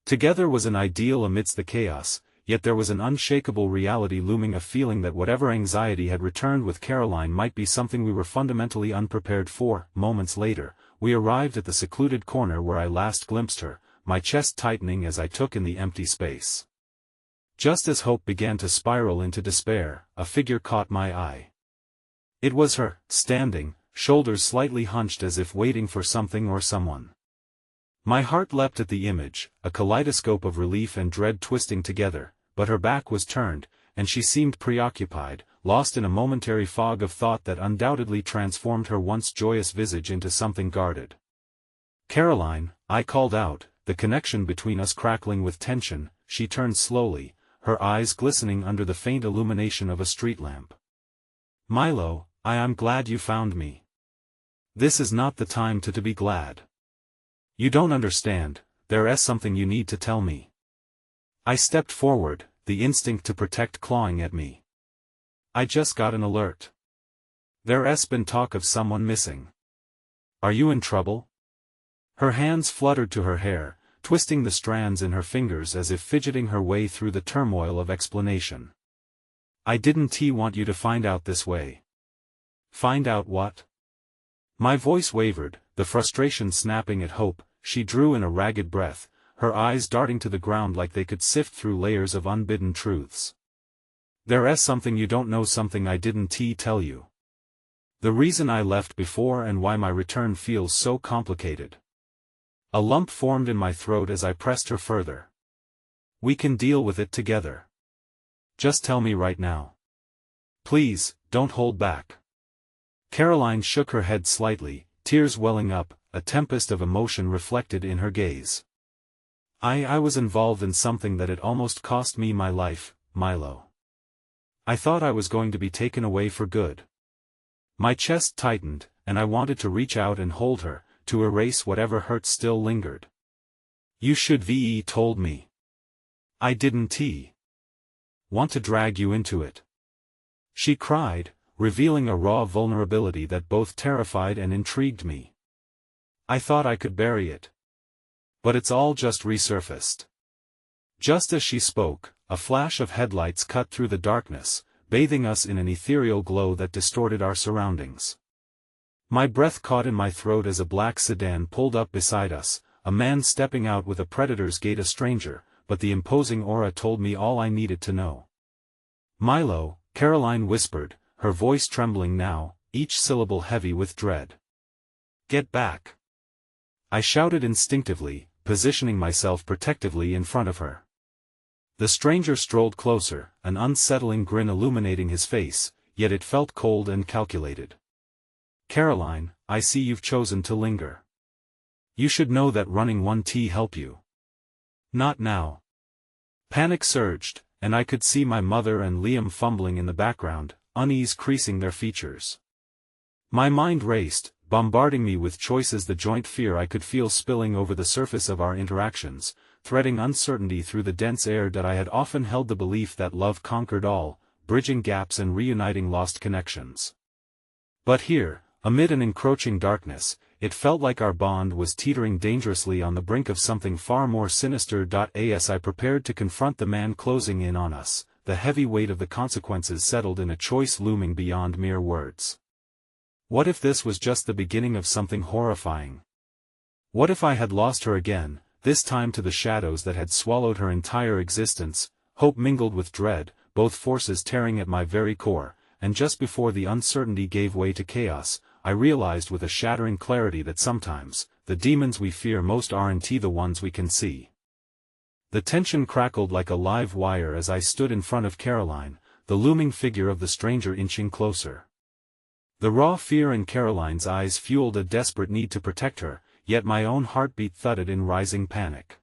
Together was an ideal amidst the chaos, yet there was an unshakable reality looming, a feeling that whatever anxiety had returned with Caroline might be something we were fundamentally unprepared for. Moments later, we arrived at the secluded corner where I last glimpsed her, my chest tightening as I took in the empty space. Just as hope began to spiral into despair, a figure caught my eye. It was her, standing, shoulders slightly hunched as if waiting for something or someone. My heart leapt at the image, a kaleidoscope of relief and dread twisting together, but her back was turned, and she seemed preoccupied, lost in a momentary fog of thought that undoubtedly transformed her once joyous visage into something guarded. "Caroline," I called out, the connection between us crackling with tension. She turned slowly, her eyes glistening under the faint illumination of a street lamp. "Milo, I am glad you found me. This is not the time to be glad. You don't understand, there's something you need to tell me." I stepped forward, the instinct to protect clawing at me. "I just got an alert. There's been talk of someone missing. Are you in trouble?" Her hands fluttered to her hair, twisting the strands in her fingers as if fidgeting her way through the turmoil of explanation. "I didn't want you to find out this way." "Find out what?" My voice wavered, the frustration snapping at hope. She drew in a ragged breath, her eyes darting to the ground like they could sift through layers of unbidden truths. There's something you don't know, something I didn't tell you. The reason I left before and why my return feels so complicated. A lump formed in my throat as I pressed her further. We can deal with it together. Just tell me right now. Please, don't hold back. Caroline shook her head slightly, tears welling up, a tempest of emotion reflected in her gaze. I was involved in something that had almost cost me my life, Milo. I thought I was going to be taken away for good. My chest tightened, and I wanted to reach out and hold her, to erase whatever hurt still lingered. You should have told me. I didn't want to drag you into it. She cried, revealing a raw vulnerability that both terrified and intrigued me. I thought I could bury it. But it's all just resurfaced. Just as she spoke, a flash of headlights cut through the darkness, bathing us in an ethereal glow that distorted our surroundings. My breath caught in my throat as a black sedan pulled up beside us, a man stepping out with a predator's gait, a stranger, but the imposing aura told me all I needed to know. Milo, Caroline whispered, her voice trembling now, each syllable heavy with dread. Get back. I shouted instinctively, positioning myself protectively in front of her. The stranger strolled closer, an unsettling grin illuminating his face, yet it felt cold and calculated. Caroline, I see you've chosen to linger. You should know that running 1T help you. Not now. Panic surged, and I could see my mother and Liam fumbling in the background, unease creasing their features. My mind raced, bombarding me with choices, the joint fear I could feel spilling over the surface of our interactions, threading uncertainty through the dense air that I had often held, the belief that love conquered all, bridging gaps and reuniting lost connections. But here, amid an encroaching darkness, it felt like our bond was teetering dangerously on the brink of something far more sinister. As I prepared to confront the man closing in on us, the heavy weight of the consequences settled in a choice looming beyond mere words. What if this was just the beginning of something horrifying? What if I had lost her again, this time to the shadows that had swallowed her entire existence? Hope mingled with dread, both forces tearing at my very core, and just before the uncertainty gave way to chaos, I realized with a shattering clarity that sometimes, the demons we fear most aren't the ones we can see. The tension crackled like a live wire as I stood in front of Caroline, the looming figure of the stranger inching closer. The raw fear in Caroline's eyes fueled a desperate need to protect her, yet my own heartbeat thudded in rising panic.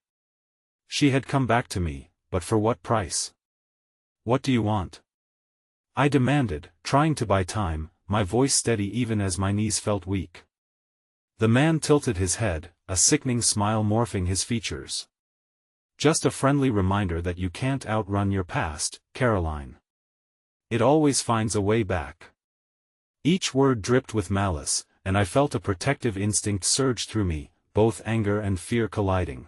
She had come back to me, but for what price? What do you want? I demanded, trying to buy time, my voice steady even as my knees felt weak. The man tilted his head, a sickening smile morphing his features. Just a friendly reminder that you can't outrun your past, Caroline. It always finds a way back. Each word dripped with malice, and I felt a protective instinct surge through me, both anger and fear colliding.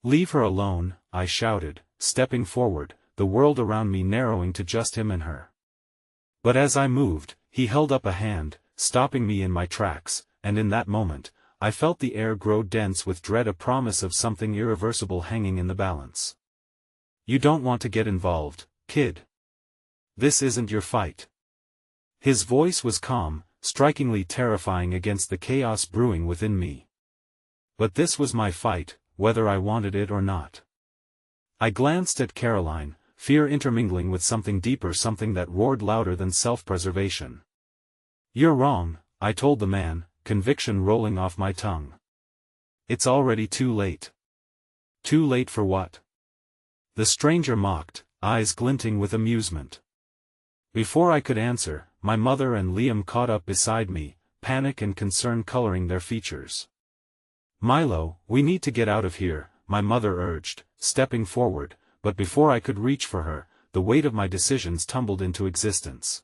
Leave her alone, I shouted, stepping forward, the world around me narrowing to just him and her. But as I moved, he held up a hand, stopping me in my tracks, and in that moment, I felt the air grow dense with dread, a promise of something irreversible hanging in the balance. You don't want to get involved, kid. This isn't your fight. His voice was calm, strikingly terrifying against the chaos brewing within me. But this was my fight, whether I wanted it or not. I glanced at Caroline, fear intermingling with something deeper, something that roared louder than self-preservation. You're wrong, I told the man, conviction rolling off my tongue. It's already too late. Too late for what? The stranger mocked, eyes glinting with amusement. Before I could answer, my mother and Liam caught up beside me, panic and concern coloring their features. Milo, we need to get out of here, my mother urged, stepping forward, but before I could reach for her, the weight of my decisions tumbled into existence.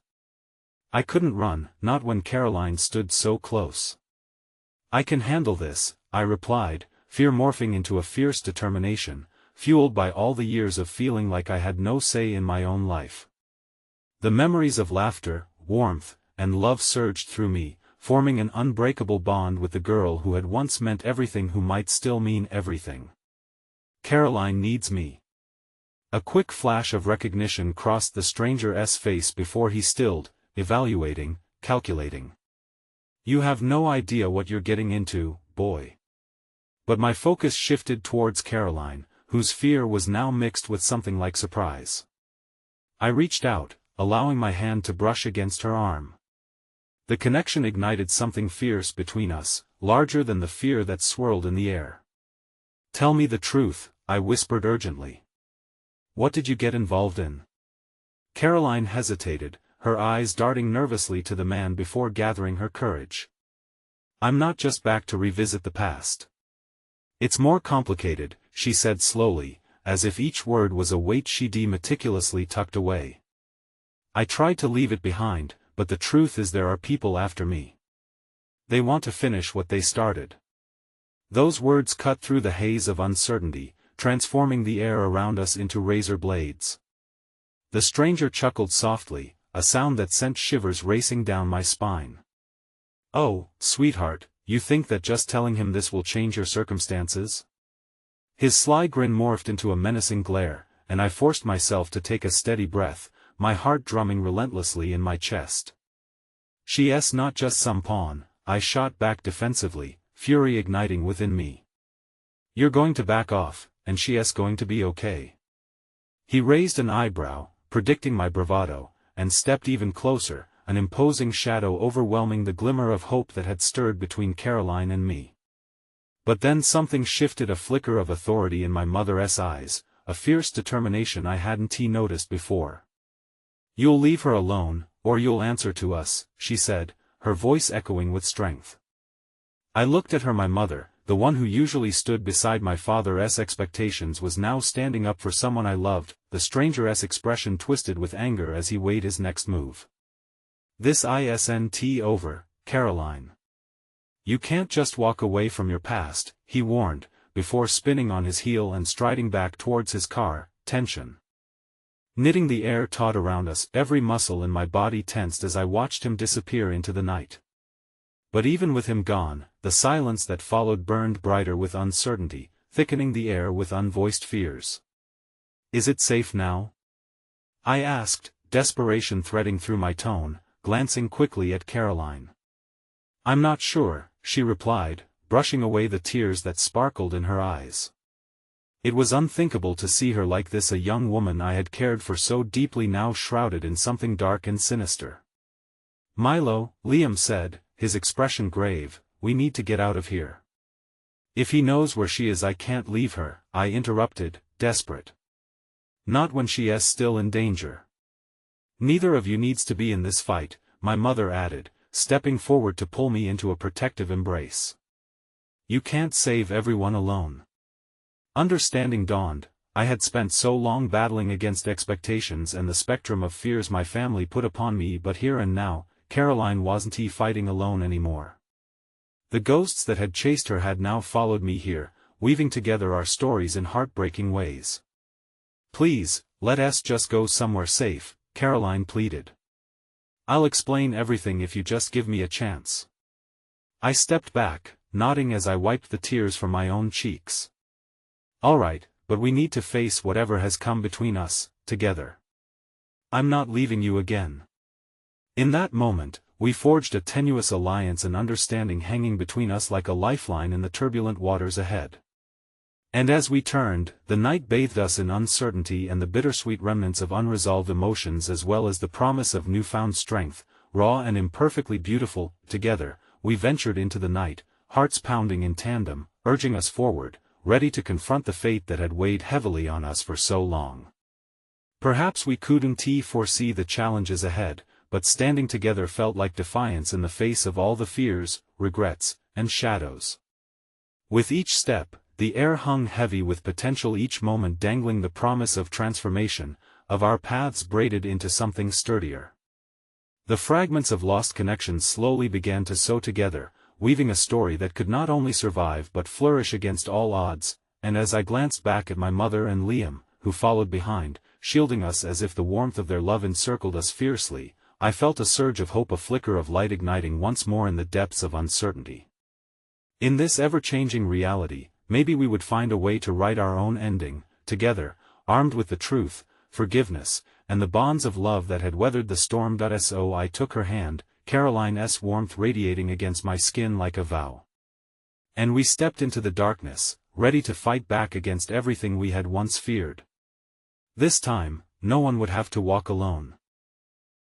I couldn't run, not when Caroline stood so close. I can handle this, I replied, fear morphing into a fierce determination, fueled by all the years of feeling like I had no say in my own life. The memories of laughter, warmth, and love surged through me, forming an unbreakable bond with the girl who had once meant everything, who might still mean everything. Caroline needs me. A quick flash of recognition crossed the stranger's face before he stilled, evaluating, calculating. You have no idea what you're getting into, boy. But my focus shifted towards Caroline, whose fear was now mixed with something like surprise. I reached out, allowing my hand to brush against her arm. The connection ignited something fierce between us, larger than the fear that swirled in the air. Tell me the truth, I whispered urgently. What did you get involved in? Caroline hesitated, her eyes darting nervously to the man before gathering her courage. I'm not just back to revisit the past. It's more complicated, she said slowly, as if each word was a weight she'd meticulously tucked away. I tried to leave it behind, but the truth is there are people after me. They want to finish what they started. Those words cut through the haze of uncertainty, transforming the air around us into razor blades. The stranger chuckled softly, a sound that sent shivers racing down my spine. Oh, sweetheart, you think that just telling him this will change your circumstances? His sly grin morphed into a menacing glare, and I forced myself to take a steady breath, my heart drumming relentlessly in my chest. She's not just some pawn, I shot back defensively, fury igniting within me. You're going to back off, and she's going to be okay. He raised an eyebrow, predicting my bravado, and stepped even closer, an imposing shadow overwhelming the glimmer of hope that had stirred between Caroline and me. But then something shifted, a flicker of authority in my mother's eyes, a fierce determination I hadn't noticed before. You'll leave her alone, or you'll answer to us, she said, her voice echoing with strength. I looked at her. My mother, the one who usually stood beside my father's expectations, was now standing up for someone I loved. The stranger's expression twisted with anger as he weighed his next move. This isn't over, Caroline. You can't just walk away from your past, he warned, before spinning on his heel and striding back towards his car, tension knitting the air taut around us. Every muscle in my body tensed as I watched him disappear into the night. But even with him gone, the silence that followed burned brighter with uncertainty, thickening the air with unvoiced fears. Is it safe now? I asked, desperation threading through my tone, glancing quickly at Caroline. I'm not sure, she replied, brushing away the tears that sparkled in her eyes. It was unthinkable to see her like this, a young woman I had cared for so deeply, now shrouded in something dark and sinister. Milo, Liam said, his expression grave, we need to get out of here. If he knows where she is, I can't leave her, I interrupted, desperate. Not when she is still in danger. Neither of you needs to be in this fight, my mother added, stepping forward to pull me into a protective embrace. You can't save everyone alone. Understanding dawned. I had spent so long battling against expectations and the spectrum of fears my family put upon me, but here and now, Caroline wasn't fighting alone anymore. The ghosts that had chased her had now followed me here, weaving together our stories in heartbreaking ways. Please, let us just go somewhere safe, Caroline pleaded. I'll explain everything if you just give me a chance. I stepped back, nodding as I wiped the tears from my own cheeks. All right, but we need to face whatever has come between us, together. I'm not leaving you again. In that moment, we forged a tenuous alliance, an understanding hanging between us like a lifeline in the turbulent waters ahead. And as we turned, the night bathed us in uncertainty and the bittersweet remnants of unresolved emotions, as well as the promise of newfound strength, raw and imperfectly beautiful. Together, we ventured into the night, hearts pounding in tandem, urging us forward, ready to confront the fate that had weighed heavily on us for so long. Perhaps we couldn't foresee the challenges ahead, but standing together felt like defiance in the face of all the fears, regrets, and shadows. With each step, the air hung heavy with potential, each moment dangling the promise of transformation, of our paths braided into something sturdier. The fragments of lost connections slowly began to sew together, weaving a story that could not only survive but flourish against all odds, and as I glanced back at my mother and Liam, who followed behind, shielding us as if the warmth of their love encircled us fiercely, I felt a surge of hope, a flicker of light igniting once more in the depths of uncertainty. In this ever-changing reality, maybe we would find a way to write our own ending, together, armed with the truth, forgiveness, and the bonds of love that had weathered the storm. So I took her hand, Caroline's warmth radiating against my skin like a vow. And we stepped into the darkness, ready to fight back against everything we had once feared. This time, no one would have to walk alone.